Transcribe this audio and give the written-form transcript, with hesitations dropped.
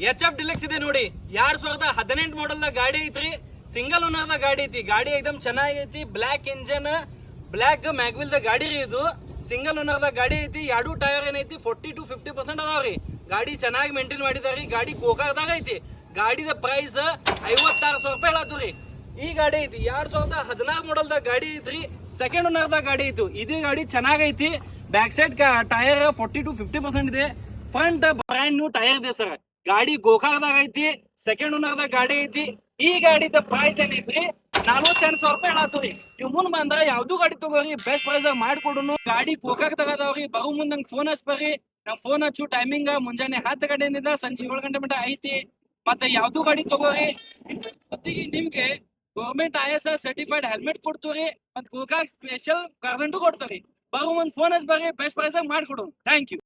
HF deluxe ಇದೆ ನೋಡಿ. 2018 ಮಾಡಲ್ ಗಾಡಿ ಐತ್ರಿ. ಸಿಂಗಲ್ ಓನರ್ ದ ಗಾಡಿ ಐತಿ. ಗಾಡಿ ಎಕ್ದಮ್ ಚೆನ್ನಾಗೈತಿ. ಬ್ಲಾಕ್ ಇಂಜನ್, ಬ್ಲಾಕ್ ಮ್ಯಾಗ್ವಿಲ್ ದ ಗಾಡಿ ರೀ ಇದು. ಸಿಂಗಲ್ ಓನರ್ ದ ಗಾಡಿ ಐತಿ. 2 ಟೈರ್ ಏನೈತಿ 40 to 50% ಅದಾವ್ರಿ. ಗಾಡಿ ಚೆನ್ನಾಗಿ ಮೇಂಟೈನ್ ಮಾಡಿದಾರಿ. ಗಾಡಿ ಗೋಕಾಕ್ದಾಗ ಐತಿ. ಗಾಡಿದ ಪ್ರೈಸ್ 56,000 ರೂಪಾಯಿ ಹೇಳತ್ತೀರಿ. ಈ ಗಾಡಿ ಐತಿ 2014 ಮಾಡಲ್ ದ ಗಾಡಿ ಐತ್ರಿ. ಸೆಕೆಂಡ್ ಓನರ್ ದ ಗಾಡಿ ಐತಿ. ಇದೇ ಗಾಡಿ ಚೆನ್ನಾಗೈತಿ. ಬ್ಯಾಕ್ ಸೈಡ್ ಟೈರ್ 40 to 50% ಇದೆ. ಫ್ರಂಟ್ ಬ್ರ್ಯಾಂಡ್ ನ್ಯೂ ಟೈರ್ ಇದೆ ಸರ್. ಗಾಡಿ ಗೋಕಾಕ್ದಾಗ ಐತಿ. ಸೆಕೆಂಡ್ ಓನರ್ ದ ಗಾಡಿ ಐತಿ. ಈ ಗಾಡಿದ ಪ್ರೈಸ್ ಏನೈತ್ರಿ 48,000 ರೂಪಾಯಿ ಹೇಳತ್ತೀರಿ. ನೀವು ಮುಂದ್ ಬಂದ್ರ ಯಾವ್ದು ಗಾಡಿ ತಗೋರಿ, ಬೆಸ್ಟ್ ಪ್ರೈಸ್ ಮಾಡ್ಕೊಡುನು. ಗಾಡಿ ಗೋಕಾಕ್ ತಗದವ್ರಿ. ಬರೋ ಮುಂದ್ ನಂಗೆ ಫೋನ್ ಹಚ್ಬರ್ರಿ. ನಮ್ ಫೋನ್ ಹಚ್ಚು ಟೈಮಿಂಗ್ ಮುಂಜಾನೆ 10 ಗಂಟೆಯಿಂದ ಸಂಜೆ 7 ಗಂಟೆ ಮಟ್ಟ ಐತಿ. ಮತ್ತೆ ಯಾವ್ದು ಗಾಡಿ ತಗೋರಿ. ಜೊತೆಗೆ ನಿಮ್ಗೆ ಗೌರ್ಮೆಂಟ್ ISI ಸರ್ಟಿಫೈಡ್ ಹೆಲ್ಮೆಟ್ ಕೊಡ್ತೀವಿ. ಮತ್ತೆ ಗೋಕಾಕ್ ಸ್ಪೆಷಲ್ ಗಾರ್ಮೆಂಟು ಕೊಡ್ತೀವಿ. ಬರೋ ಮುಂದ್ ಫೋನ್ ಹಚ್ಬರ್ರಿ. ಬೆಸ್ಟ್ ಪ್ರೈಸ್ ಮಾಡ್ಕೊಡು. Thank you.